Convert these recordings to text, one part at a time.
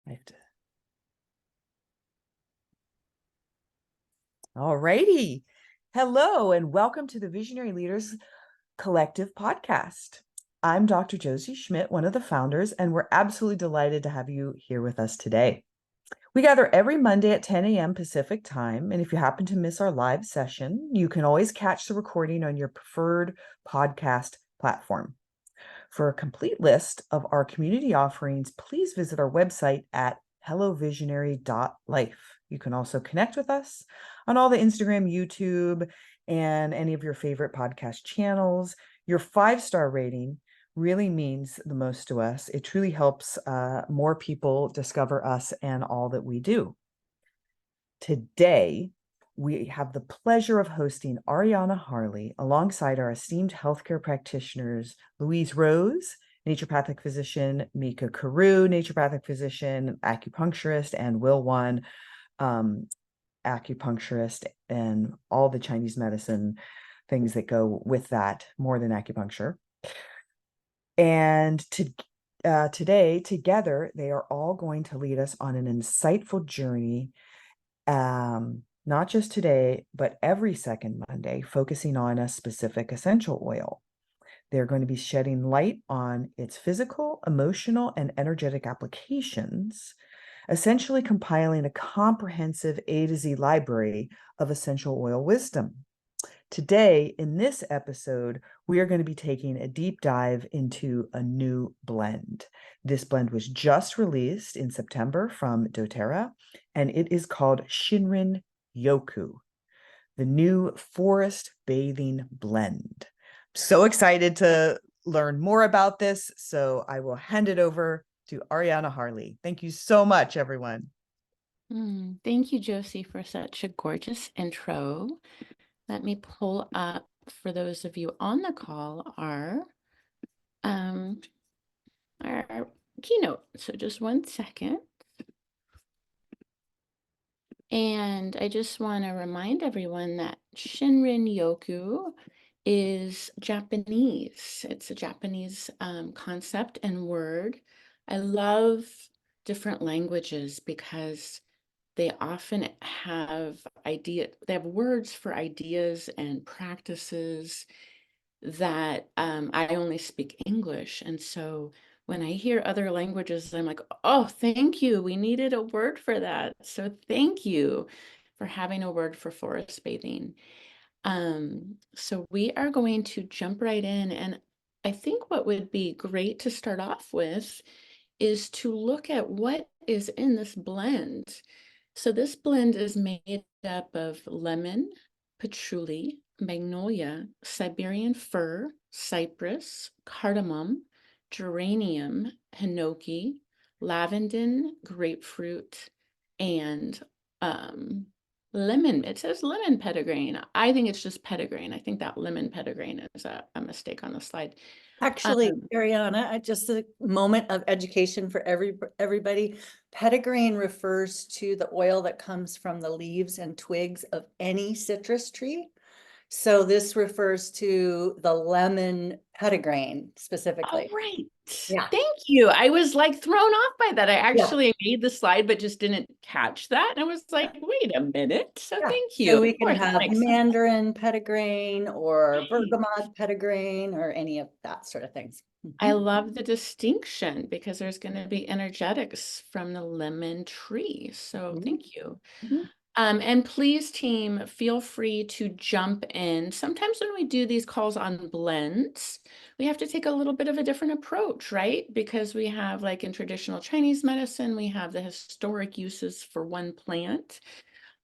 I have to. All righty. Hello, and welcome to the Visionary Leaders Collective podcast. I'm Dr. Josie Schmidt, one of the founders, and we're absolutely delighted to have you here with us today. We gather every Monday at 10 a.m. Pacific time, and if you happen to miss our live session, you can always catch the recording on your preferred podcast platform. For a complete list of our community offerings, please visit our website at hellovisionary.life. You can also connect with us on all the Instagram, YouTube, and any of your favorite podcast channels. Your 5-star rating really means the most to us. It truly helps more people discover us and all that we do. Today, we have the pleasure of hosting Ariana Harley alongside our esteemed healthcare practitioners, Louise Rose, naturopathic physician, Mika Carew, naturopathic physician, acupuncturist, and Will Wan, acupuncturist, and all the Chinese medicine things that go with that, more than acupuncture. And today, together, they are all going to lead us on an insightful journey, not just today, but every second Monday, focusing on a specific essential oil. They're going to be shedding light on its physical, emotional, and energetic applications, essentially compiling a comprehensive A to Z library of essential oil wisdom. Today, in this episode, we are going to be taking a deep dive into a new blend. This blend was just released in September from doTERRA, and it is called Shinrin Yoku, the new forest bathing blend. So excited to learn more about this, so I will hand it over to Ariana Harley. Thank you so much, everyone. Thank you, Josie, for such a gorgeous intro. Let me pull up, for those of you on the call, our keynote. So just one second. And I just want to remind everyone that Shinrin Yoku is Japanese. It's a Japanese concept and word. I love different languages because they often have they have words for ideas and practices that I only speak English. And so when I hear other languages, I'm like, oh, thank you. We needed a word for that. So thank you for having a word for forest bathing. So we are going to jump right in. And I think what would be great to start off with is to look at what is in this blend. So this blend is made up of lemon, patchouli, magnolia, Siberian fir, cypress, cardamom, geranium, hinoki, lavender, grapefruit, and lemon. It says lemon petitgrain. I think it's just petitgrain. I think that lemon petitgrain is a mistake on the slide. Actually, Ariana, just a moment of education for everybody. Petitgrain refers to the oil that comes from the leaves and twigs of any citrus tree. So this refers to the lemon petitgrain specifically. Oh, right. Yeah. Thank you. I was like thrown off by that. I actually made the slide, but just didn't catch that. And I was like, wait a minute. So thank you. So we can Of course, that have makes sense. mandarin petitgrain or bergamot petitgrain or any of that sort of things. I love the distinction because there's going to be energetics from the lemon tree. So thank you. And please, team, feel free to jump in. Sometimes when we do these calls on blends, we have to take a little bit of a different approach, right? Because we have, like in traditional Chinese medicine, we have the historic uses for one plant.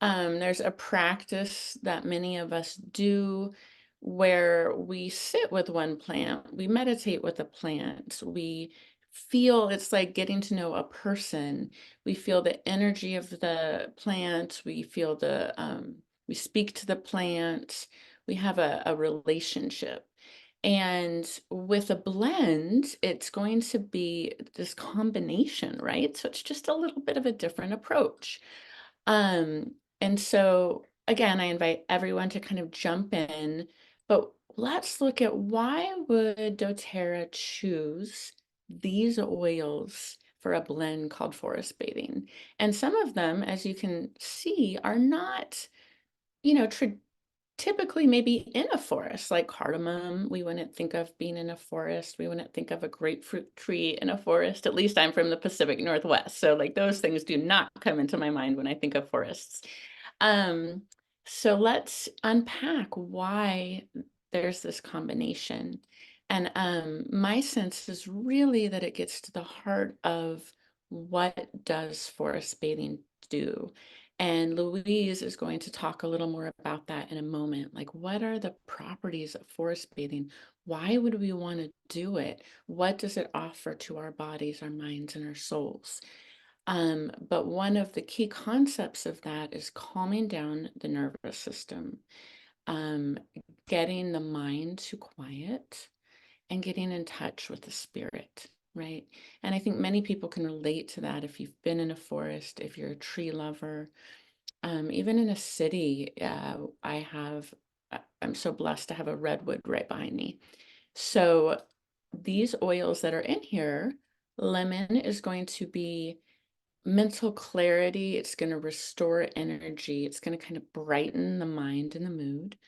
There's a practice that many of us do where we sit with one plant, we meditate with a plant, we feel it's like getting to know a person. We feel the energy of the plant. We feel we speak to the plant. We have a relationship. And with a blend, it's going to be this combination, right? So it's just a little bit of a different approach. And so again, I invite everyone to kind of jump in, but let's look at why would doTERRA choose these oils for a blend called forest bathing. And some of them, as you can see, are not, you know, typically maybe in a forest, like cardamom. We wouldn't think of being in a forest. We wouldn't think of a grapefruit tree in a forest. At least I'm from the Pacific Northwest. So like those things do not come into my mind when I think of forests. Um, so let's unpack why there's this combination. And my sense is really that it gets to the heart of what does forest bathing do? And Louise is going to talk a little more about that in a moment. Like, what are the properties of forest bathing? Why would we want to do it? What does it offer to our bodies, our minds, and our souls? But one of the key concepts of that is calming down the nervous system, um, getting the mind to quiet, and getting in touch with the spirit, right? And I think many people can relate to that if you've been in a forest, if you're a tree lover. Even in a city, I'm so blessed to have a redwood right behind me. So these oils that are in here, lemon is going to be mental clarity. It's going to restore energy. It's going to kind of brighten the mind and the mood.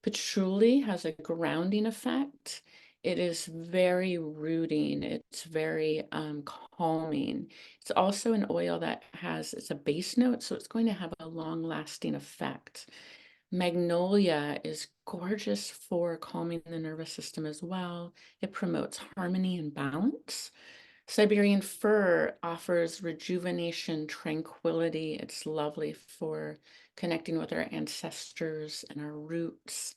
Patchouli has a grounding effect. It is very rooting. It's very calming. It's also an oil that it's a base note, so it's going to have a long-lasting effect. Magnolia is gorgeous for calming the nervous system as well. It promotes harmony and balance. Siberian fir offers rejuvenation, tranquility. It's lovely for connecting with our ancestors and our roots.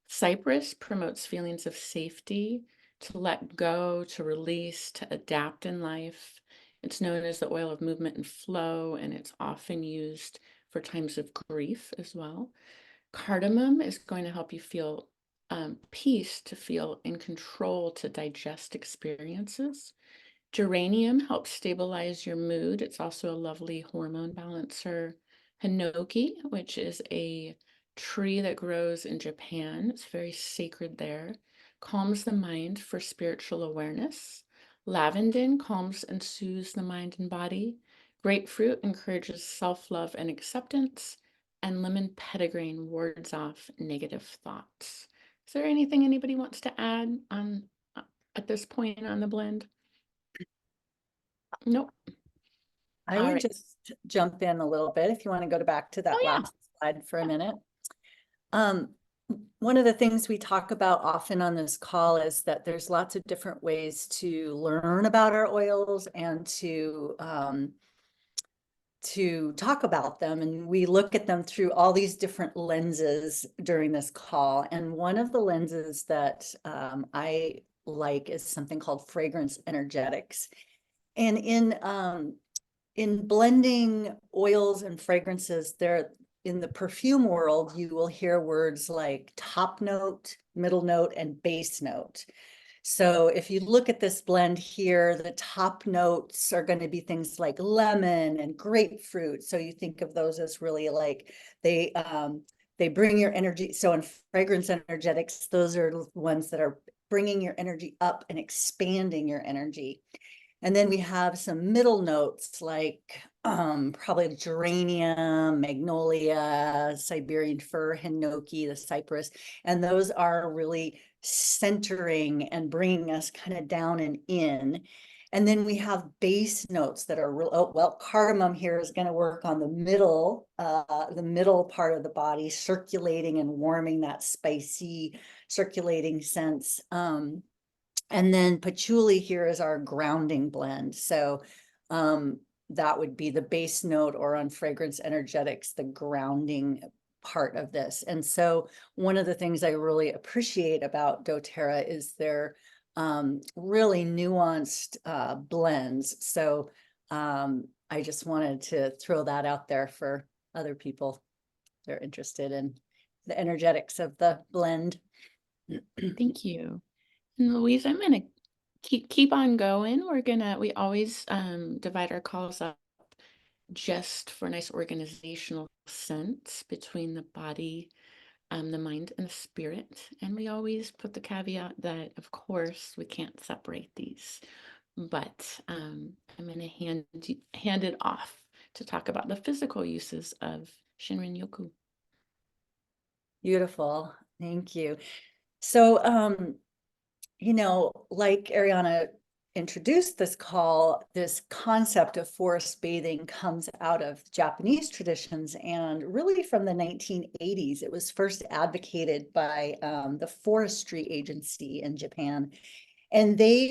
Cypress promotes feelings of safety, to let go, to release, to adapt in life. It's known as the oil of movement and flow, and it's often used for times of grief as well. Cardamom is going to help you feel peace, to feel in control, to digest experiences. Geranium helps stabilize your mood. It's also a lovely hormone balancer. Hinoki, which is a tree that grows in Japan, it's very sacred there, calms the mind for spiritual awareness. Lavender calms and soothes the mind and body. Grapefruit encourages self-love and acceptance. And lemon petitgrain wards off negative thoughts. Is there anything anybody wants to add on at this point on the blend? Nope. I All would right. just jump in a little bit if you want to go back to that Oh, yeah. last slide for a minute. One of the things we talk about often on this call is that there's lots of different ways to learn about our oils and to talk about them. And we look at them through all these different lenses during this call. And one of the lenses that I like is something called fragrance energetics. And in blending oils and fragrances, there in the perfume world, you will hear words like top note, middle note, and base note. So if you look at this blend here, the top notes are going to be things like lemon and grapefruit. So you think of those as really like they bring your energy. So in fragrance energetics, those are ones that are bringing your energy up and expanding your energy. And then we have some middle notes like probably geranium, magnolia, Siberian fir, hinoki, the cypress. And those are really centering and bringing us kind of down and in. And then we have base notes that are real. Oh, well, cardamom here is going to work on the middle part of the body, circulating and warming that spicy circulating sense. And then patchouli here is our grounding blend. So that would be the base note, or on fragrance energetics, the grounding part of this. And so one of the things I really appreciate about doTERRA is their really nuanced blends. So I just wanted to throw that out there for other people that are interested in the energetics of the blend. Thank you. And Louise, I'm gonna keep on going. We always divide our calls up just for nice organizational sense between the body, the mind, and the spirit. And we always put the caveat that, of course, we can't separate these. but I'm going to hand it off to talk about the physical uses of Shinrin Yoku. Beautiful. Thank you. So, you know, like Ariana introduced this call, this concept of forest bathing comes out of Japanese traditions, and really from the 1980s. It was first advocated by the Forestry Agency in Japan. And they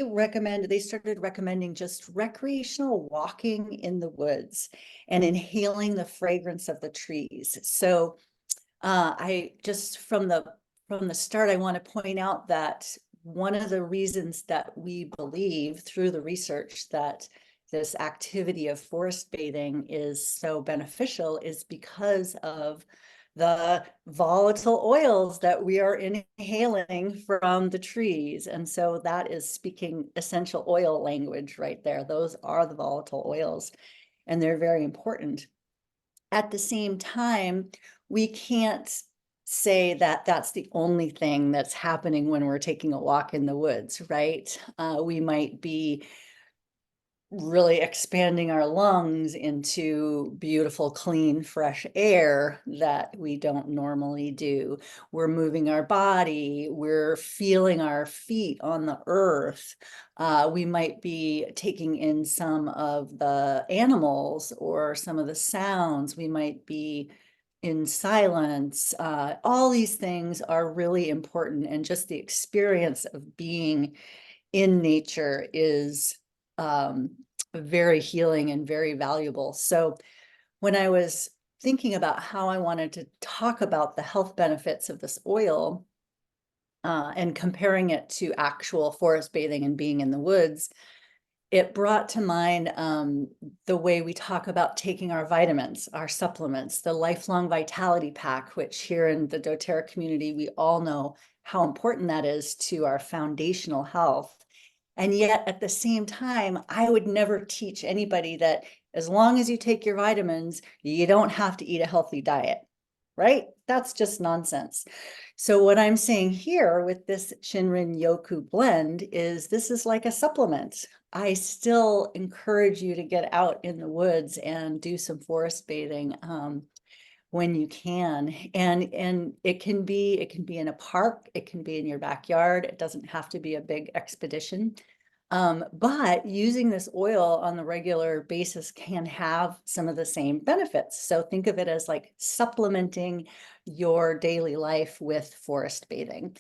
started recommending just recreational walking in the woods and inhaling the fragrance of the trees. So I just from the start, I want to point out that one of the reasons that we believe through the research that this activity of forest bathing is so beneficial is because of the volatile oils that we are inhaling from the trees. And so that is speaking essential oil language right there. Those are the volatile oils, and they're very important. At the same time, we can't say that that's the only thing that's happening when we're taking a walk in the woods, right? We might be really expanding our lungs into beautiful, clean, fresh air that we don't normally do. We're moving our body, we're feeling our feet on the earth. We might be taking in some of the animals or some of the sounds. We might be in silence. All these things are really important, and just the experience of being in nature is very healing and very valuable. So when I was thinking about how I wanted to talk about the health benefits of this oil and comparing it to actual forest bathing and being in the woods, it brought to mind the way we talk about taking our vitamins, our supplements, the lifelong vitality pack, which here in the doTERRA community, we all know how important that is to our foundational health. And yet at the same time, I would never teach anybody that as long as you take your vitamins, you don't have to eat a healthy diet, right? That's just nonsense. So what I'm saying here with this Shinrin Yoku blend is this is like a supplement. I still encourage you to get out in the woods and do some forest bathing when you can. And it can be in a park, it can be in your backyard. It doesn't have to be a big expedition. But using this oil on the regular basis can have some of the same benefits. So think of it as like supplementing your daily life with forest bathing.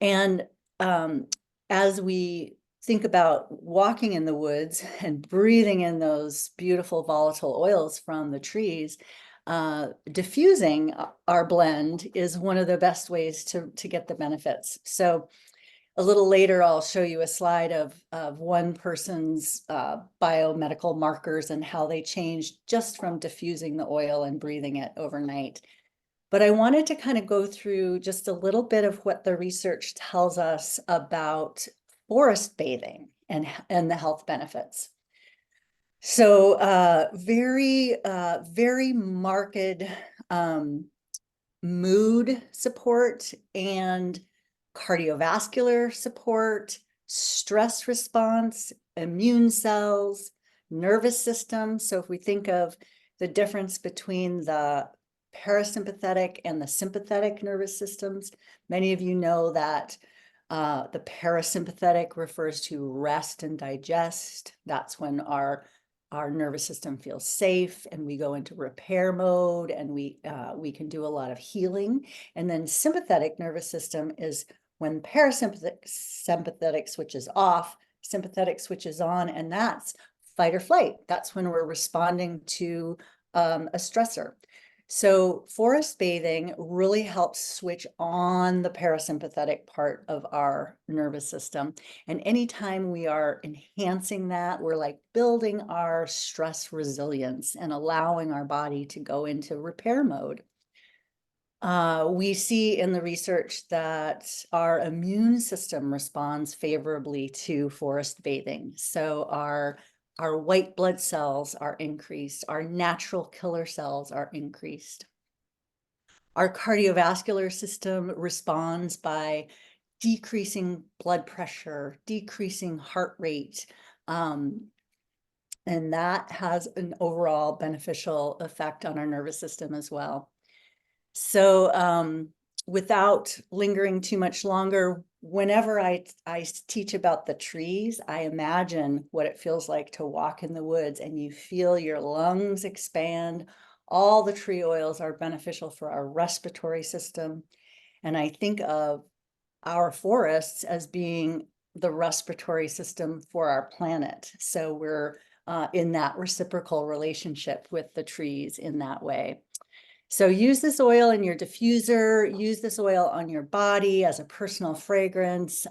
And as we think about walking in the woods and breathing in those beautiful volatile oils from the trees, diffusing our blend is one of the best ways to get the benefits. So a little later, I'll show you a slide of one person's biomedical markers and how they changed just from diffusing the oil and breathing it overnight. But I wanted to kind of go through just a little bit of what the research tells us about forest bathing and the health benefits. So very marked mood support and cardiovascular support, stress response, immune cells, nervous system. So if we think of the difference between the parasympathetic and the sympathetic nervous systems, many of you know that the parasympathetic refers to rest and digest. That's when our nervous system feels safe and we go into repair mode, and we can do a lot of healing. And then sympathetic nervous system is when sympathetic switches off, sympathetic switches on, and that's fight or flight. That's when we're responding to a stressor. So forest bathing really helps switch on the parasympathetic part of our nervous system. And anytime we are enhancing that, we're like building our stress resilience and allowing our body to go into repair mode. We see in the research that our immune system responds favorably to forest bathing. So our white blood cells are increased, our natural killer cells are increased. Our cardiovascular system responds by decreasing blood pressure, decreasing heart rate, And that has an overall beneficial effect on our nervous system as well. So without lingering too much longer, whenever I teach about the trees, I imagine what it feels like to walk in the woods and you feel your lungs expand. All the tree oils are beneficial for our respiratory system. And I think of our forests as being the respiratory system for our planet. So we're in that reciprocal relationship with the trees in that way. So use this oil in your diffuser, use this oil on your body as a personal fragrance.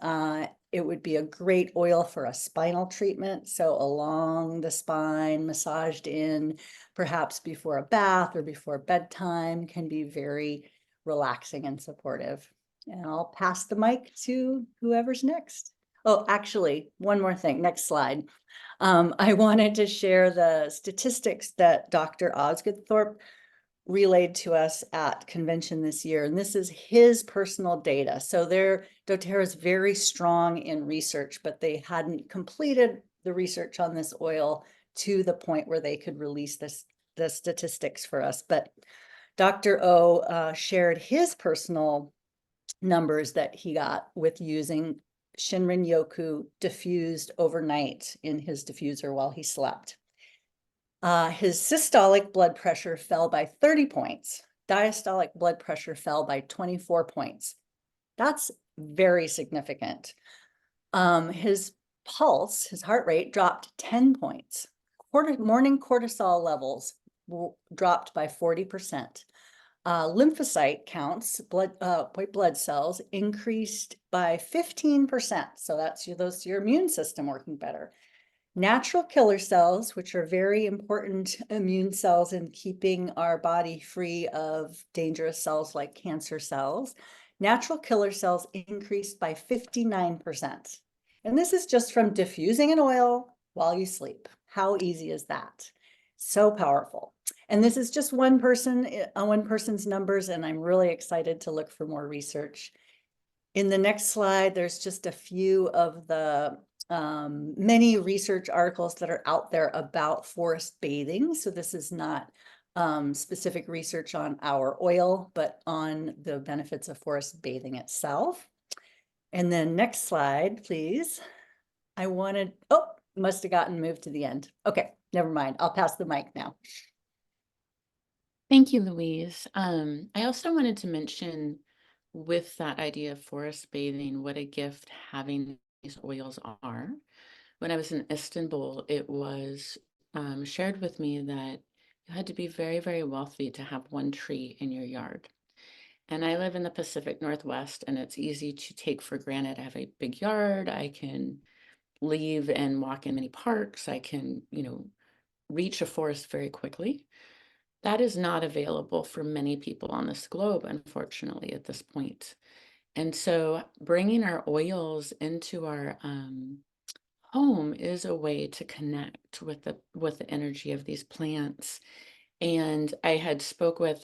It would be a great oil for a spinal treatment. So along the spine, massaged in, perhaps before a bath or before bedtime, can be very relaxing and supportive. And I'll pass the mic to whoever's next. Oh, actually, one more thing, next slide. I wanted to share the statistics that Dr. Osgoodthorpe relayed to us at convention this year, and this is his personal data. So doTERRA is very strong in research, but they hadn't completed the research on this oil to the point where they could release the statistics for us. But Dr. O shared his personal numbers that he got with using Shinrin Yoku diffused overnight in his diffuser while he slept. His systolic blood pressure fell by 30 points. Diastolic blood pressure fell by 24 points. That's very significant. His pulse, his heart rate dropped 10 points. Morning cortisol levels dropped by 40%. Lymphocyte counts, white blood cells, increased by 15%. So that's your immune system working better. Natural killer cells, which are very important immune cells in keeping our body free of dangerous cells like cancer cells, natural killer cells increased by 59%. And this is just from diffusing an oil while you sleep. How easy is that? So powerful. And this is just one person's numbers, and I'm really excited to look for more research. In the next slide, there's just a few of the many research articles that are out there about forest bathing. So this is not specific research on our oil, but on the benefits of forest bathing itself. And then next slide, please. Must have gotten moved to the end. Okay, never mind. I'll pass the mic now. Thank you, Louise. I also wanted to mention with that idea of forest bathing, what a gift having these oils are. When I was in Istanbul, it was shared with me that you had to be very, very wealthy to have one tree in your yard. And I live in the Pacific Northwest, and it's easy to take for granted. I have a big yard. I can leave and walk in many parks. I can, reach a forest very quickly. That is not available for many people on this globe, unfortunately, at this point. And so bringing our oils into our home is a way to connect with the energy of these plants. And I had spoke with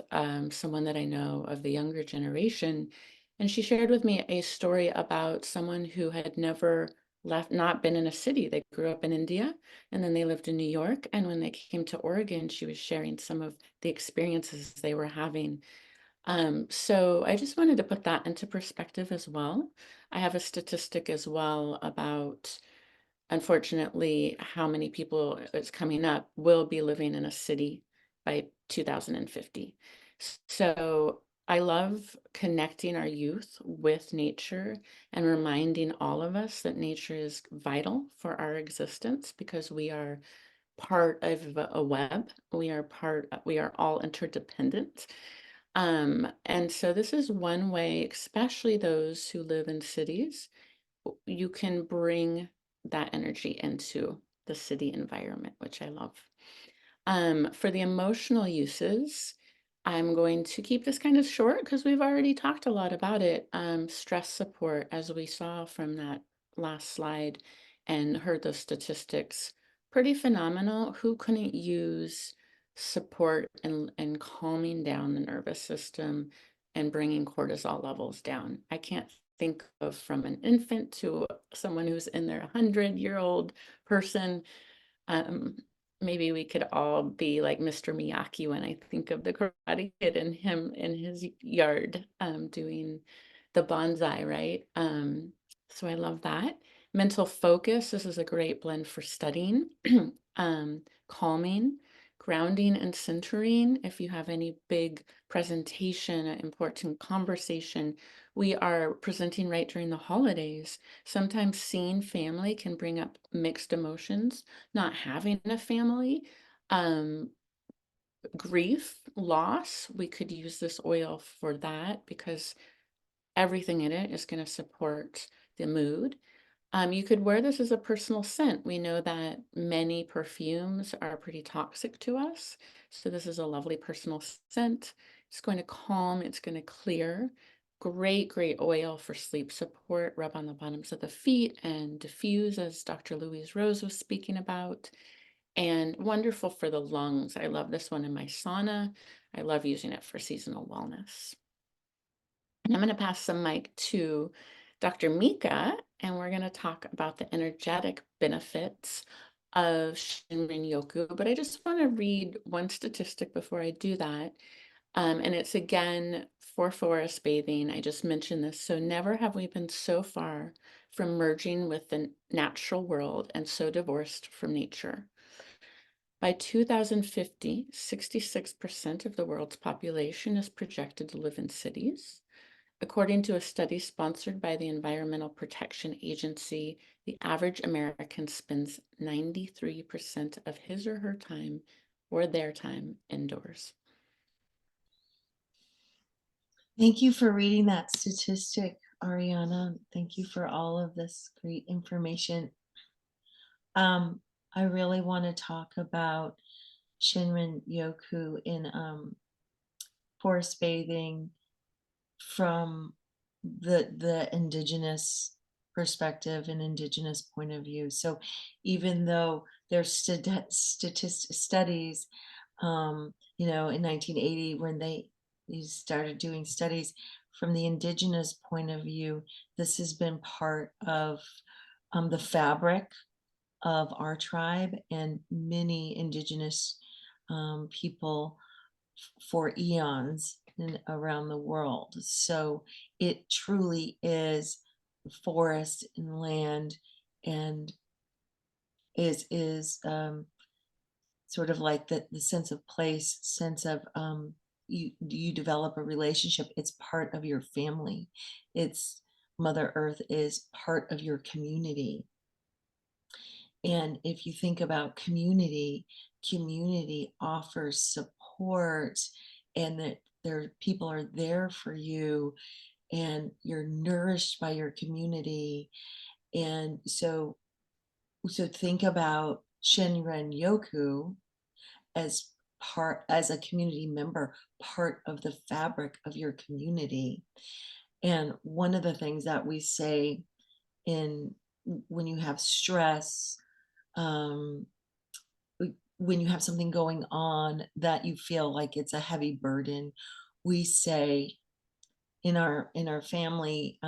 someone that I know of the younger generation, and she shared with me a story about someone who had never not been in a city. They grew up in India, and then they lived in New York. And when they came to Oregon, she was sharing some of the experiences they were having. So I just wanted to put that into perspective as well. I have a statistic as well about, unfortunately, how many people it's coming up will be living in a city by 2050. So I love connecting our youth with nature and reminding all of us that nature is vital for our existence because we are part of a web. We are all interdependent. And so this is one way, especially those who live in cities, you can bring that energy into the city environment, which I love. For the emotional uses, I'm going to keep this kind of short because we've already talked a lot about it. Stress support, as we saw from that last slide and heard those statistics, pretty phenomenal. Who couldn't use support and calming down the nervous system and bringing cortisol levels down? I can't think of from an infant to someone who's in their 100-year-old person. Um, Maybe we could all be like Mr. Miyagi when I think of the Karate Kid and him in his yard doing the bonsai, right? So I love that. Mental focus, this is a great blend for studying. Calming, grounding, and centering. If you have any big presentation, important conversation, we are presenting right during the holidays. Sometimes seeing family can bring up mixed emotions. Not having a family, grief, loss, we could use this oil for that because everything in it is going to support the mood. You could wear this as a personal scent. We know that many perfumes are pretty toxic to us. So this is a lovely personal scent. It's going to calm, it's going to clear. Great, great oil for sleep support. Rub on the bottoms of the feet and diffuse, as Dr. Louise Rose was speaking about. And wonderful for the lungs. I love this one in my sauna. I love using it for seasonal wellness. And I'm going to pass the mic to Dr. Mika, and we're going to talk about the energetic benefits of Shinrin Yoku. But I just want to read one statistic before I do that. And it's again for forest bathing. I just mentioned this. So never have we been so far from merging with the natural world and so divorced from nature. By 2050, 66% of the world's population is projected to live in cities. According to a study sponsored by the Environmental Protection Agency, the average American spends 93% of his or her time or their time indoors. Thank you for reading that statistic, Ariana. Thank you for all of this great information. I really want to talk about Shinrin Yoku in forest bathing from the indigenous perspective and indigenous point of view. So even though there's studies, you know, in 1980 when they started doing studies from the indigenous point of view, this has been part of the fabric of our tribe and many indigenous people for eons around the world. So it truly is forest and land, and is sort of like the sense of place, sense of you develop a relationship. It's part of your family. It's Mother Earth is part of your community. And if you think about community, community offers support, and that people are there for you, and you're nourished by your community. And so think about Shinrin Yoku as a community member, part of the fabric of your community. And one of the things that we say when you have stress, when you have something going on that you feel like it's a heavy burden, we say in our family,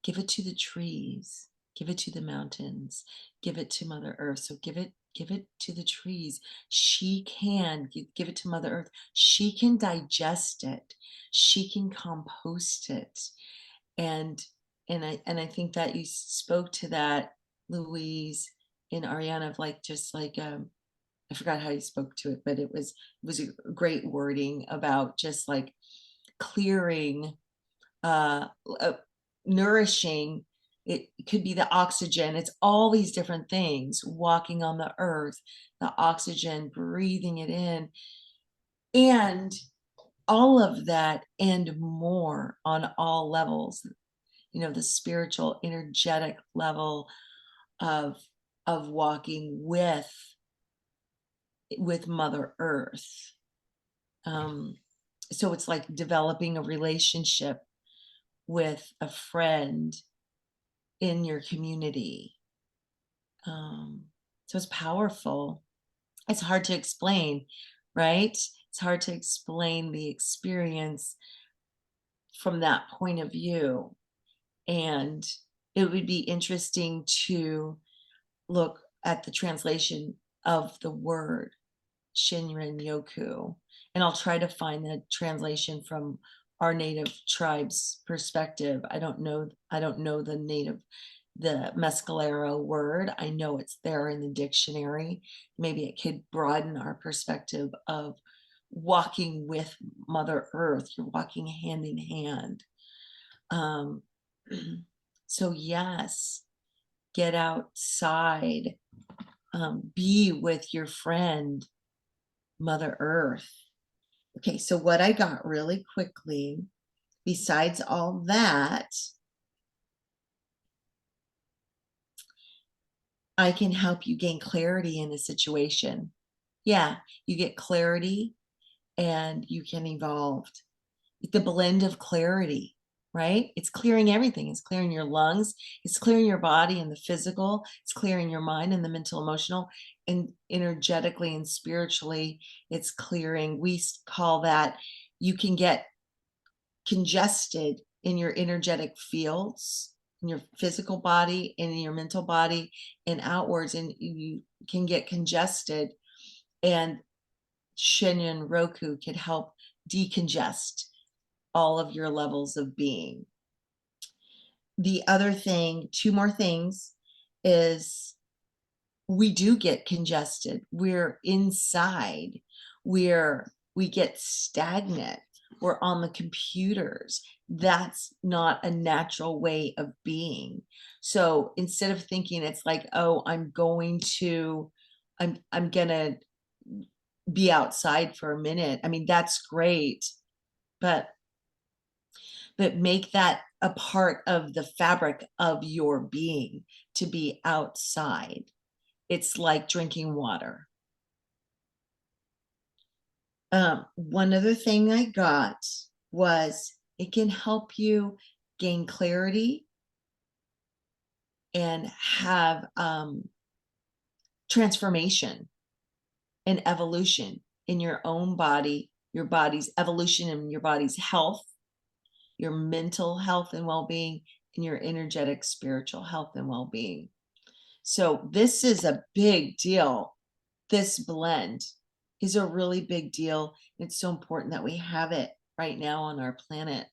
give it to the trees, give it to the mountains, give it to Mother Earth. So give it to the trees. She can give it to Mother Earth. She can digest it. She can compost it. And I think that you spoke to that, Louise and Ariana, of like, just like I forgot how you spoke to it, but it was a great wording about just like clearing, nourishing. It could be the oxygen. It's all these different things, walking on the earth, the oxygen, breathing it in, and all of that and more on all levels, you know, the spiritual, energetic level of walking with Mother Earth. So it's like developing a relationship with a friend in your community. So it's powerful. It's hard to explain, right? It's hard to explain the experience from that point of view. And it would be interesting to look at the translation of the word Shinrin Yoku. And I'll try to find the translation from our native tribe's perspective. I don't know the Mescalero word. I know it's there in the dictionary. Maybe it could broaden our perspective of walking with Mother Earth. You're walking hand in hand. So yes, get outside, be with your friend, Mother Earth. Okay, so what I got really quickly, besides all that, I can help you gain clarity in a situation. Yeah, you get clarity and you can evolve. The blend of clarity, right? It's clearing everything. It's clearing your lungs. It's clearing your body and the physical. It's clearing your mind and the mental, emotional, and energetically and spiritually. It's clearing. We call that, you can get congested in your energetic fields, in your physical body and in your mental body and outwards, and you can get congested, and Shinrin Roku can help decongest all of your levels of being. The other thing, two more things, is we do get congested. We're inside. We get stagnant. We're on the computers. That's not a natural way of being. So instead of thinking it's like, oh, I'm gonna be outside for a minute. I mean, that's great, but make that a part of the fabric of your being, to be outside. It's like drinking water. One other thing I got was it can help you gain clarity and have transformation and evolution in your own body, your body's evolution and your body's health, your mental health and well-being, and your energetic spiritual health and well-being. So this is a big deal. This blend is a really big deal. It's so important that we have it right now on our planet.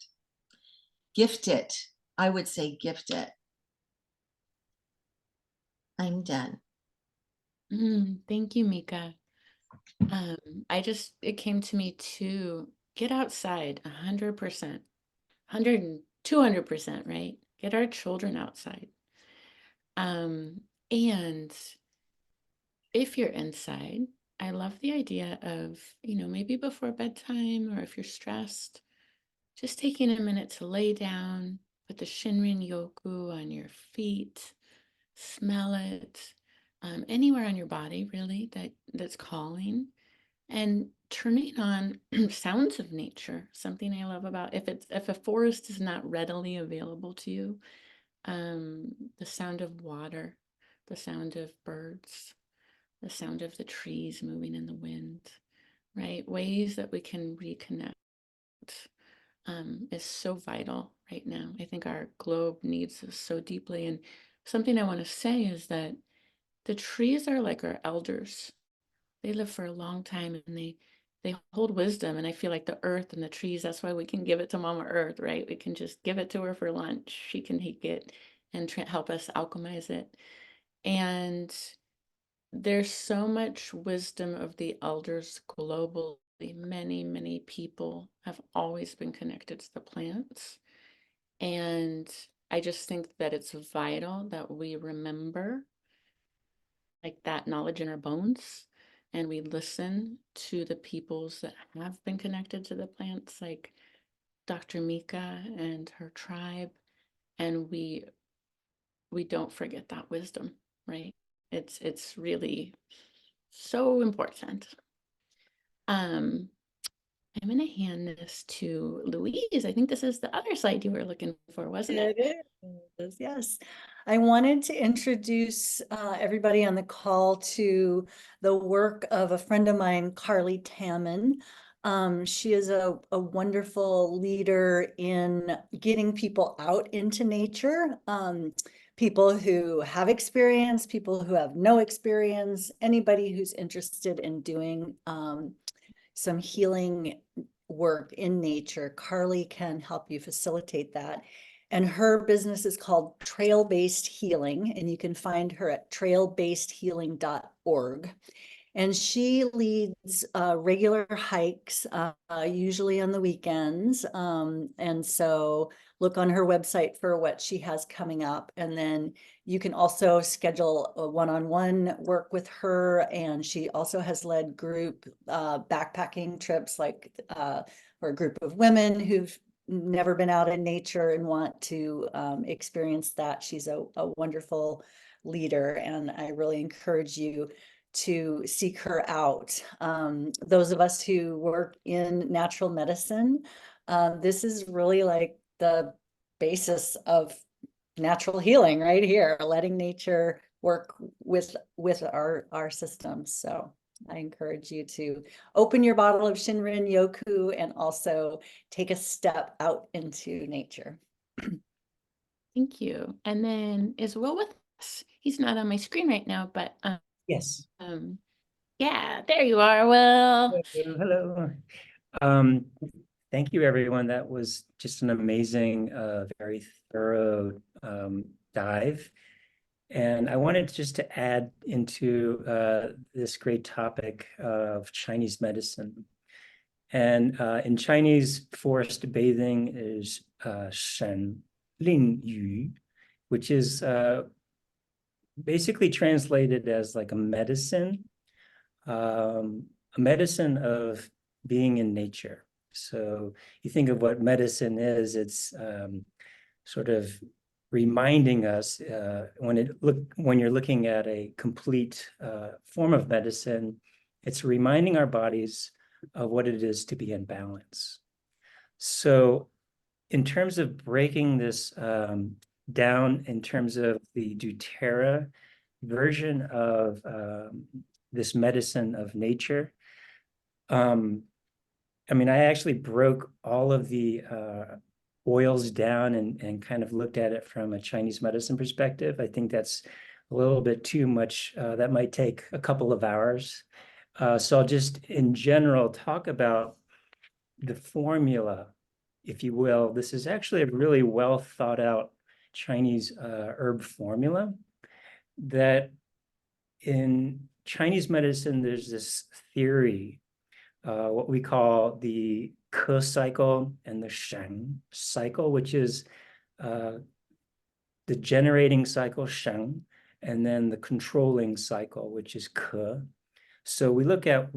Gift it. I would say gift it. I'm done. Thank you, Mika. It came to me to get outside 100%, 200%, right? Get our children outside. And if you're inside, I love the idea of, maybe before bedtime, or if you're stressed, just taking a minute to lay down, put the Shinrin Yoku on your feet, smell it, anywhere on your body really that's calling, and turning on sounds of nature. Something I love about, if a forest is not readily available to you, the sound of water, the sound of birds, the sound of the trees moving in the wind, right? Ways that we can reconnect is so vital right now. I think our globe needs us so deeply. And something I want to say is that the trees are like our elders. They live for a long time, and they hold wisdom. And I feel like the earth and the trees, that's why we can give it to Mama Earth, right? We can just give it to her for lunch. She can take it and help us alchemize it. And there's so much wisdom of the elders globally. Many, many people have always been connected to the plants. And I just think that it's vital that we remember like that knowledge in our bones, and we listen to the peoples that have been connected to the plants, like Dr. Mika and her tribe, and we don't forget that wisdom, right? It's really so important. I'm going to hand this to Louise. I think this is the other slide you were looking for, wasn't it? It is, yes. I wanted to introduce everybody on the call to the work of a friend of mine, Carly Tammen. She is a wonderful leader in getting people out into nature. People who have experience, people who have no experience, anybody who's interested in doing some healing work in nature. Carly can help you facilitate that. And her business is called Trail Based Healing, and you can find her at trailbasedhealing.org. And she leads regular hikes, usually on the weekends. And so look on her website for what she has coming up. And then you can also schedule a one-on-one work with her. And she also has led group backpacking trips, like for a group of women who've never been out in nature and want to experience that. She's a wonderful leader, and I really encourage you to seek her out. Those of us who work in natural medicine, this is really like the basis of natural healing right here, letting nature work with our systems. So I encourage you to open your bottle of Shinrin Yoku and also take a step out into nature. Thank you. And then is Will with us? He's not on my screen right now, but Yes. yeah, there you are, Will. Hello. Thank you, everyone. That was just an amazing, very thorough dive. And I wanted just to add into this great topic of Chinese medicine. And in Chinese, forest bathing is Shen Ling Yu, which is basically translated as like a medicine of being in nature. So you think of what medicine is, it's sort of reminding us when you're looking at a complete form of medicine, it's reminding our bodies of what it is to be in balance. So in terms of breaking this down in terms of the doTERRA version of this medicine of nature, I mean, I actually broke all of the oils down and kind of looked at it from a Chinese medicine perspective. I think that's a little bit too much. That might take a couple of hours. So I'll just, in general, talk about the formula, if you will. This is actually a really well thought out Chinese herb formula that in Chinese medicine, there's this theory, what we call the Ke cycle and the Shen cycle, which is the generating cycle, Shen, and then the controlling cycle, which is Ke. So we look at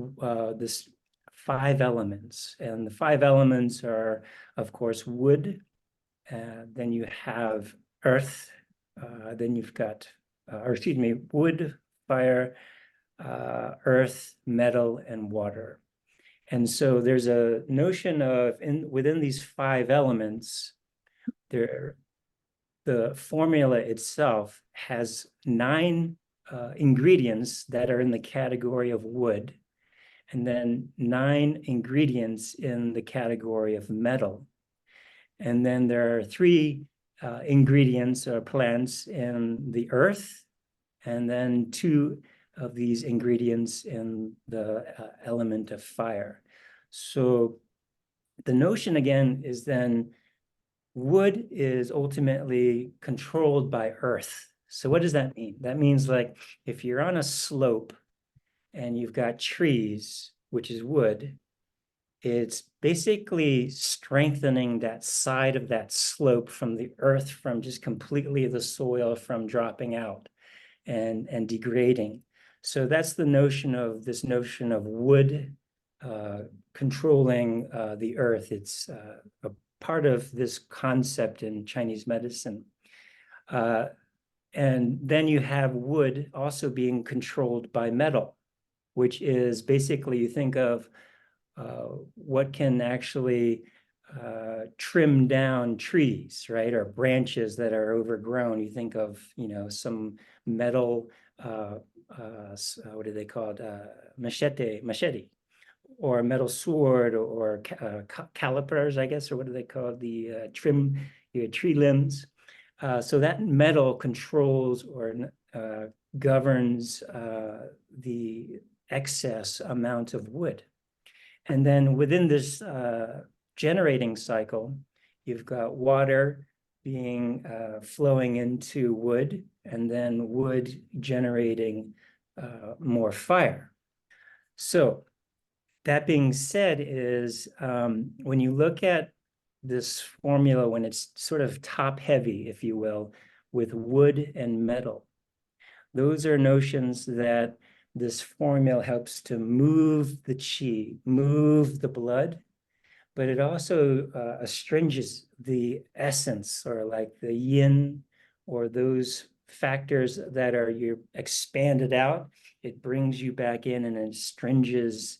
this 5 elements, and the 5 elements are, of course, wood, then you have earth, then you've got, wood, fire, earth, metal, and water. And so there's a notion of within these 5 elements, the formula itself has 9 ingredients that are in the category of wood, and then 9 ingredients in the category of metal. And then there are 3 ingredients or plants in the earth, and then 2 of these ingredients in the element of fire. So the notion again is then wood is ultimately controlled by earth. So what does that mean? That means like if you're on a slope and you've got trees, which is wood, it's basically strengthening that side of that slope from the earth, from just completely the soil from dropping out and degrading. So that's the notion of wood controlling the earth. It's a part of this concept in Chinese medicine. And then you have wood also being controlled by metal, which is basically, you think of what can actually trim down trees, right? Or branches that are overgrown. You think of, some metal, what do they call it? Machete, or a metal sword or calipers, I guess, or what do they call the tree limbs. So that metal controls or governs the excess amount of wood. And then within this generating cycle, you've got water being flowing into wood, and then wood generating more fire. So that being said is when you look at this formula, when it's sort of top heavy, if you will, with wood and metal, those are notions that this formula helps to move the chi, move the blood, but it also astringes the essence, or like the yin, or those factors that are you expanded out. It brings you back in and it astringes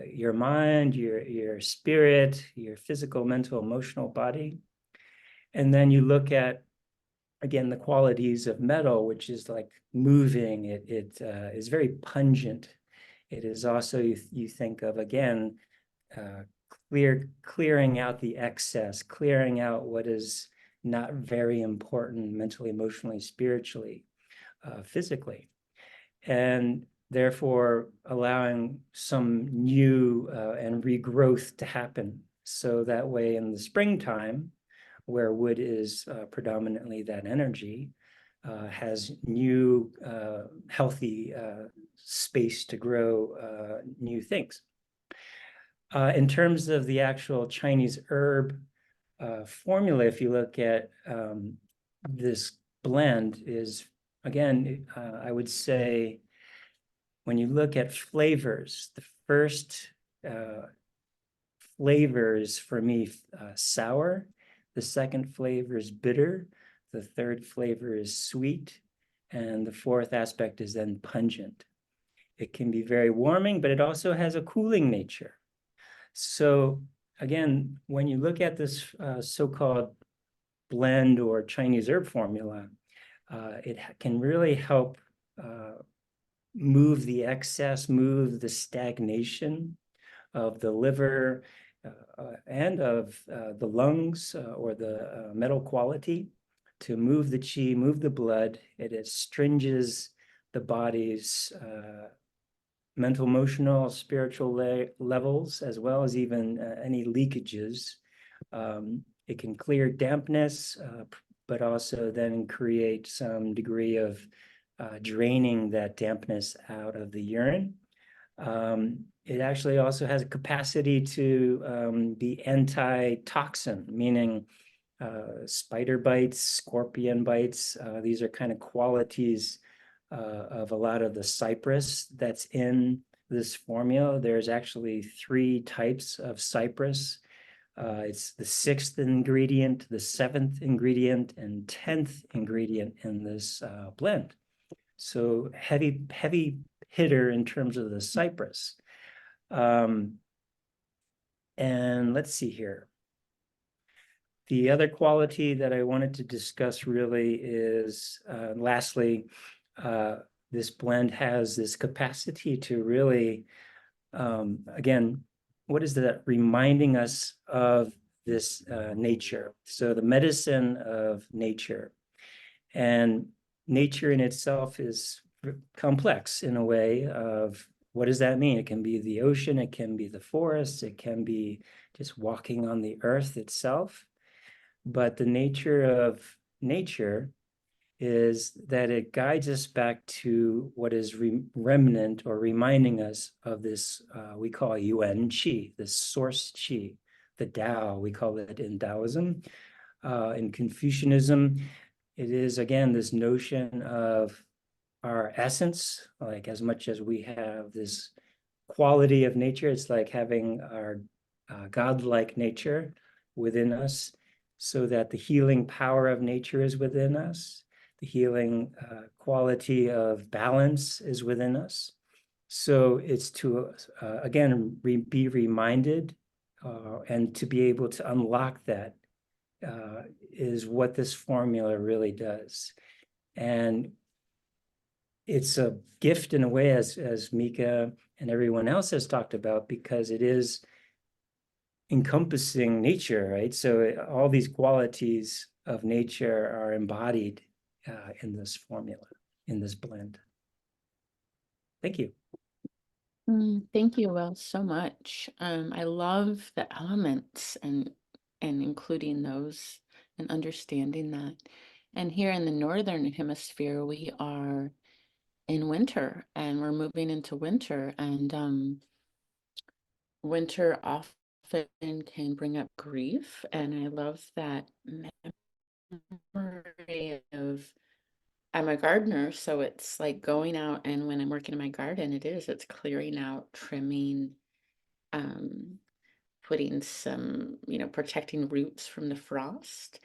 your mind, your spirit, your physical, mental, emotional body. And then you look at, again, the qualities of metal, which is like moving. It is very pungent. It is also, you think of, again, clearing out the excess, clearing out what is not very important mentally, emotionally, spiritually, physically, and therefore allowing some new and regrowth to happen. So that way in the springtime, where wood is predominantly that energy, has new healthy space to grow new things. In terms of the actual Chinese herb formula, if you look at this blend, is, again, I would say, when you look at flavors, the first flavor is, for me, sour. The second flavor is bitter. The third flavor is sweet. And the fourth aspect is then pungent. It can be very warming, but it also has a cooling nature. So again, when you look at this so-called blend or Chinese herb formula, it can really help move the excess, move the stagnation of the liver and of the lungs or the metal quality, to move the chi, move the blood. It astringes the body's mental, emotional, spiritual levels, as well as even any leakages. It can clear dampness, but also then create some degree of draining that dampness out of the urine. It actually also has a capacity to be anti-toxin, meaning spider bites, scorpion bites. These are kind of qualities of a lot of the cypress that's in this formula. There's actually 3 types of cypress. It's the 6th ingredient, the 7th ingredient, and 10th ingredient in this blend. So heavy hitter in terms of the cypress. And let's see here. The other quality that I wanted to discuss really is, lastly, this blend has this capacity to really, again, what is that? Reminding us of this nature. So the medicine of nature. And nature in itself is complex in a way of, what does that mean? It can be the ocean, it can be the forest, it can be just walking on the earth itself. But the nature of nature is that it guides us back to what is remnant, or reminding us of this, we call Yuan Qi, this source Qi, the Tao, we call it in Taoism. In Confucianism, it is, again, this notion of our essence, like as much as we have this quality of nature, it's like having our godlike nature within us, so that the healing power of nature is within us. The healing quality of balance is within us. So it's to, again, be reminded and to be able to unlock that is what this formula really does. And it's a gift in a way, as Mika and everyone else has talked about, because it is encompassing nature, right? So all these qualities of nature are embodied in this formula, in this blend. Thank you. Thank you, Will, so much. I love the elements and including those and understanding that. And here in the Northern Hemisphere, we are in winter and we're moving into winter, and winter often can bring up grief. And I love that memory of, I'm a gardener, so it's like going out, and when I'm working in my garden, it's clearing out, trimming, putting some, protecting roots from the frost.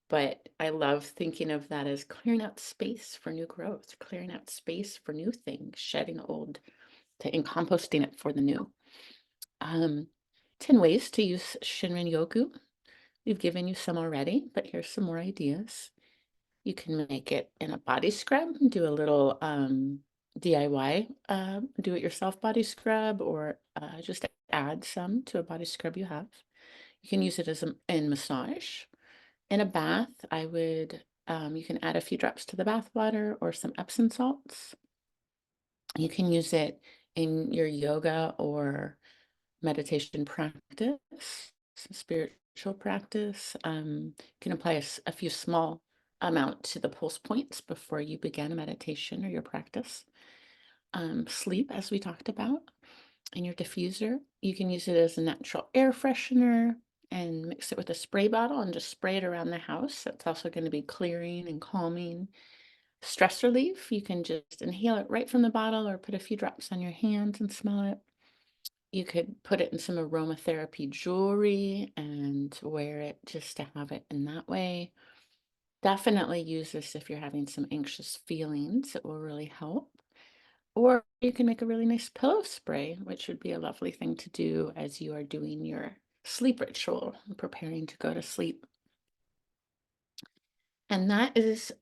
But I love thinking of that as clearing out space for new growth, clearing out space for new things, shedding old and composting it for the new. 10 ways to use Shinrin Yoku. We've given you some already, but here's some more ideas. You can make it in a body scrub, do a little DIY, do-it-yourself body scrub, or just add some to a body scrub you have. You can use it as in massage. In a bath, I would, you can add a few drops to the bath water or some Epsom salts. You can use it in your yoga or meditation practice, spiritual practice. You can apply a few small amount to the pulse points before you begin a meditation or your practice. Sleep, as we talked about, in your diffuser. You can use it as a natural air freshener and mix it with a spray bottle and just spray it around the house. That's also going to be clearing and calming. Stress relief, you can just inhale it right from the bottle or put a few drops on your hands and smell it. You could put it in some aromatherapy jewelry and wear it just to have it in that way. Definitely use this if you're having some anxious feelings. It will really help. Or you can make a really nice pillow spray, which would be a lovely thing to do as you are doing your sleep ritual and preparing to go to sleep. And that is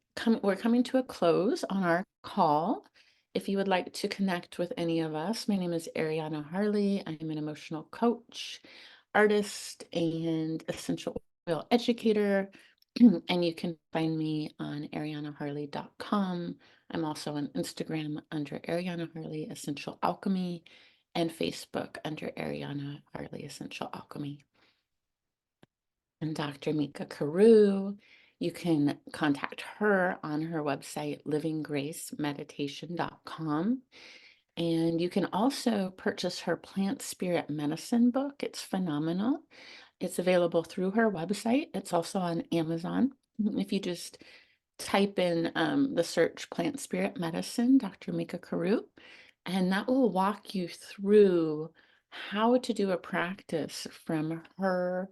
we're coming to a close on our call. If you would like to connect with any of us, my name is Ariana Harley. I'm an emotional coach, artist, and essential oil educator. And you can find me on arianaharley.com. I'm also on Instagram under Ariana Harley Essential Alchemy and Facebook under Ariana Harley Essential Alchemy. And Dr. Mika Carew, you can contact her on her website, livinggracemeditation.com. And you can also purchase her Plant Spirit Medicine book. It's phenomenal. It's available through her website. It's also on Amazon. If you just type in the search Plant Spirit Medicine, Dr. Mika Carew, and that will walk you through how to do a practice from her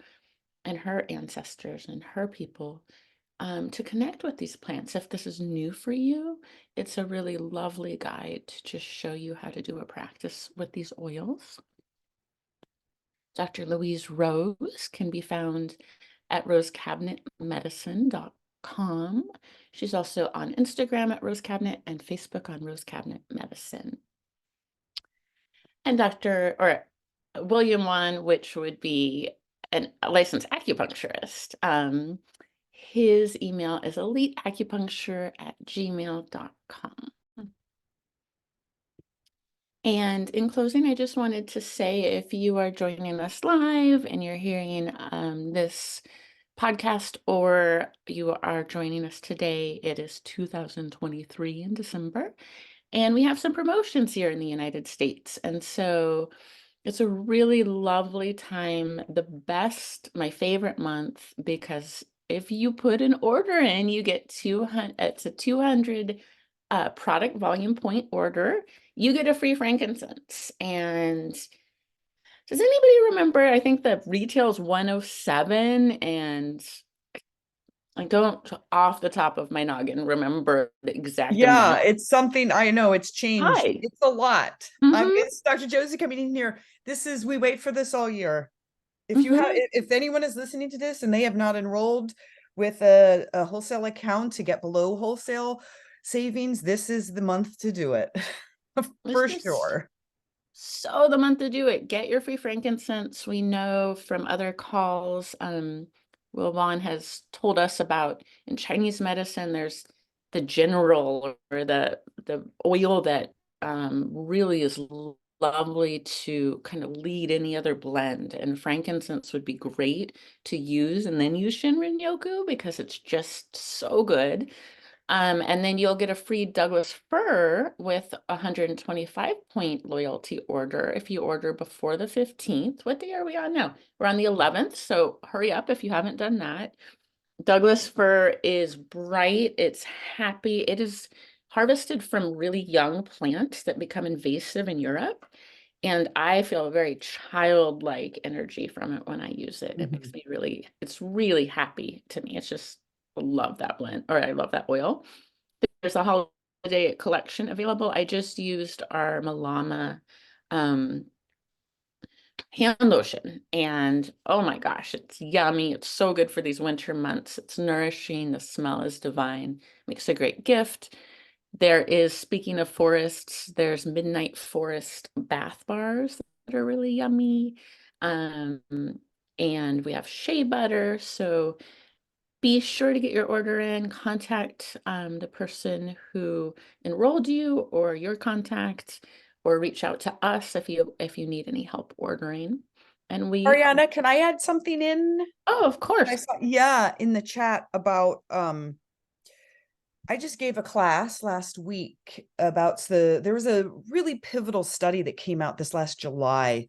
and her ancestors and her people to connect with these plants. If this is new for you, it's a really lovely guide to just show you how to do a practice with these oils. Dr. Louise Rose can be found at rosecabinetmedicine.com. She's also on Instagram at Rose Cabinet and Facebook on Rose Cabinet Medicine. And Dr. William Wan, which would be a licensed acupuncturist. His email is eliteacupuncture@gmail.com. And in closing, I just wanted to say, if you are joining us live and you're hearing this podcast, or you are joining us today, it is 2023 in December, and we have some promotions here in the United States. And so it's a really lovely time, my favorite month, because if you put an order in, you get 200, it's a 200 product volume point order. You get a free frankincense. And does anybody remember, I think the retail is 107, and I don't off the top of my noggin remember the exact amount. It's something, I know it's changed. Hi. It's a lot. Mhm. It's Dr. Josie coming in here. We wait for this all year. If you have, if anyone is listening to this and they have not enrolled with a wholesale account to get below wholesale, savings, this is the month to do it. This For is sure. so the month to do it. Get your free frankincense. We know from other calls, Will Vaughn has told us about in Chinese medicine, there's the general or the oil that really is lovely to kind of lead any other blend. And frankincense would be great to use, and then use Shinrin Yoku because it's just so good. And then you'll get a free Douglas fir with a 125-point loyalty order if you order before the 15th. What day are we on now? We're on the 11th, so hurry up if you haven't done that. Douglas fir is bright, it's happy. It is harvested from really young plants that become invasive in Europe. And I feel a very childlike energy from it when I use it. It makes me really, it's really happy to me. It's just, I love that blend, or I love that oil. There's a holiday collection available. I just used our Malama hand lotion, and oh my gosh, it's yummy. It's so good for these winter months. It's nourishing. The smell is divine. Makes a great gift. There is, speaking of forests, there's midnight forest bath bars that are really yummy. And we have shea butter. So be sure to get your order in, contact the person who enrolled you or your contact, or reach out to us if you need any help ordering. And we, Ariana, can I add something in? oh, of I course. saw, yeah, in the chat about I just gave a class last week about there was a really pivotal study that came out this last July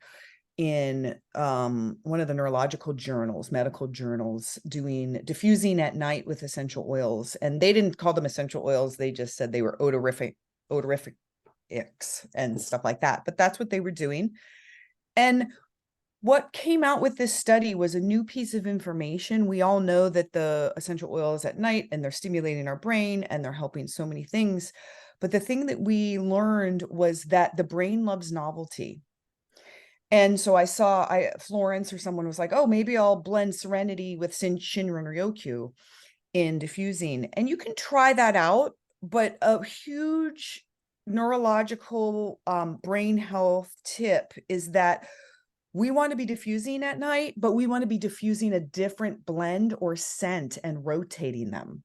in one of the neurological journals, medical journals, doing diffusing at night with essential oils. And they didn't call them essential oils, they just said they were odorifics and stuff like that. But that's what they were doing. And what came out with this study was a new piece of information. We all know that the essential oils at night, and they're stimulating our brain and they're helping so many things. But the thing that we learned was that the brain loves novelty. And so I saw Florence or someone was like, oh, maybe I'll blend Serenity with Shinrin Yoku in diffusing. And you can try that out, but a huge neurological brain health tip is that we want to be diffusing at night, but we want to be diffusing a different blend or scent and rotating them.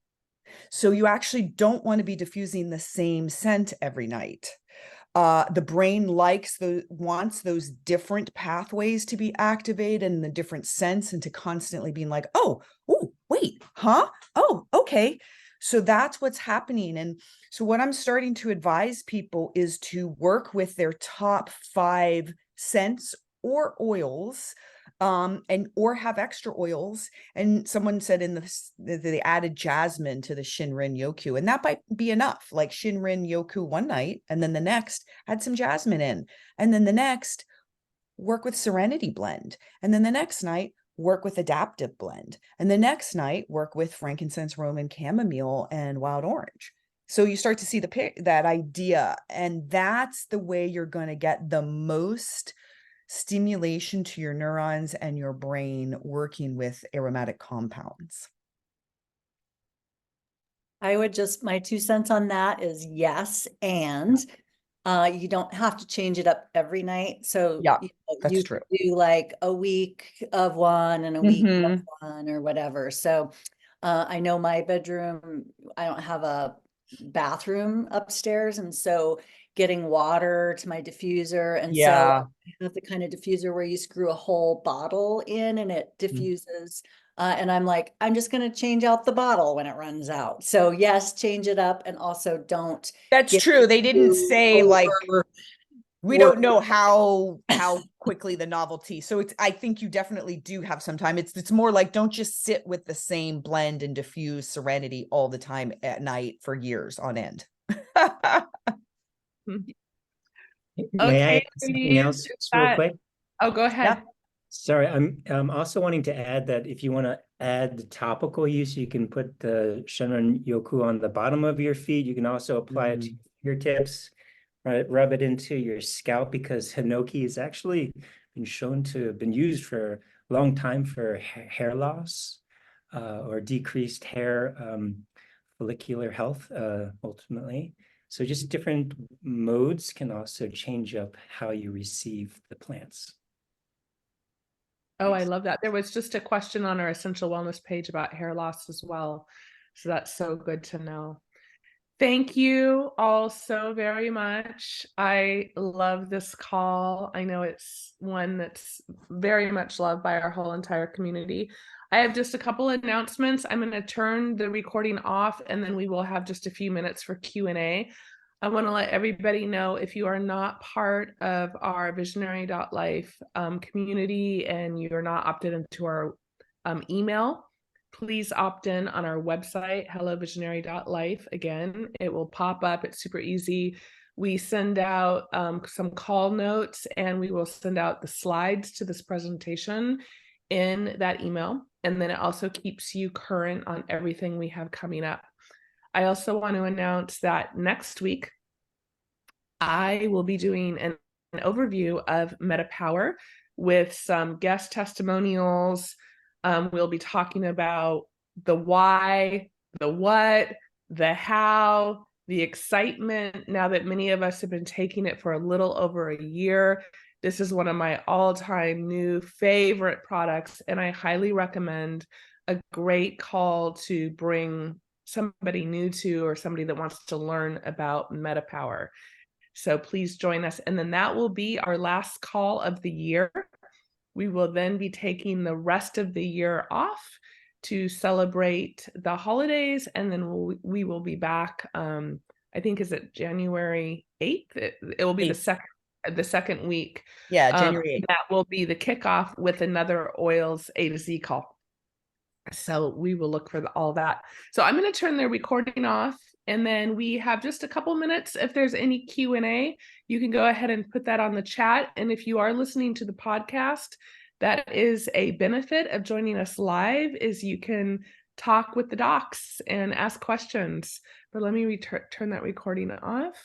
So you actually don't want to be diffusing the same scent every night. The brain wants those different pathways to be activated and the different scents, and to constantly being like, oh, wait, huh? Oh, okay. So that's what's happening. And so what I'm starting to advise people is to work with their top 5 scents or oils, or have extra oils. And someone said in they added jasmine to the Shinrin Yoku, and that might be enough. Like Shinrin Yoku one night, and then the next add some jasmine in, and then the next work with Serenity blend, and then the next night work with Adaptive blend, and the next night work with frankincense, roman, chamomile, and wild orange. So you start to see that idea, and that's the way you're going to get the most stimulation to your neurons and your brain working with aromatic compounds. I would just, my 2 cents on that is yes. And you don't have to change it up every night. So Yeah, that's you true. could do like a week of one and a week of one or whatever. So I know my bedroom, I don't have a bathroom upstairs. And so getting water to my diffuser. And so I have the kind of diffuser where you screw a whole bottle in and it diffuses. And I'm like, I'm just going to change out the bottle when it runs out. So yes, change it up, and also don't. That's true. They didn't say like, we don't know how quickly the novelty. So I think you definitely do have some time. It's more like, don't just sit with the same blend and diffuse Serenity all the time at night for years on end. May I add something else real quick? Oh, go ahead. Sorry, I'm also wanting to add that if you want to add the topical use, you can put the Shinrin Yoku on the bottom of your feet. You can also apply it to your tips, right? Rub it into your scalp, because hinoki has actually been shown to have been used for a long time for hair loss or decreased hair follicular health, ultimately. So just different modes can also change up how you receive the plants. Oh, I love that. There was just a question on our Essential Wellness page about hair loss as well. So that's so good to know. Thank you all so very much. I love this call. I know it's one that's very much loved by our whole entire community. I have just a couple announcements. I'm going to turn the recording off, and then we will have just a few minutes for Q&A. I want to let everybody know, if you are not part of our visionary.life community and you're not opted into our email, please opt in on our website, hellovisionary.life. Again, it will pop up. It's super easy. We send out some call notes, and we will send out the slides to this presentation in that email. And then it also keeps you current on everything we have coming up. I also want to announce that next week, I will be doing an overview of MetaPower with some guest testimonials. We'll be talking about the why, the what, the how, the excitement. Now that many of us have been taking it for a little over a year, this is one of my all-time new favorite products, and I highly recommend. A great call to bring somebody new to, or somebody that wants to learn about MetaPower. So please join us. And then that will be our last call of the year. We will then be taking the rest of the year off to celebrate the holidays. And then we will be back, I think, is it January 8th? It will be the second week. Yeah, January 8th. That will be the kickoff with another Oils A to Z call. So we will look for all that. So I'm going to turn the recording off, and then we have just a couple minutes. If there's any Q&A, you can go ahead and put that on the chat. And if you are listening to the podcast, that is a benefit of joining us live, is you can talk with the docs and ask questions. But let me turn that recording off.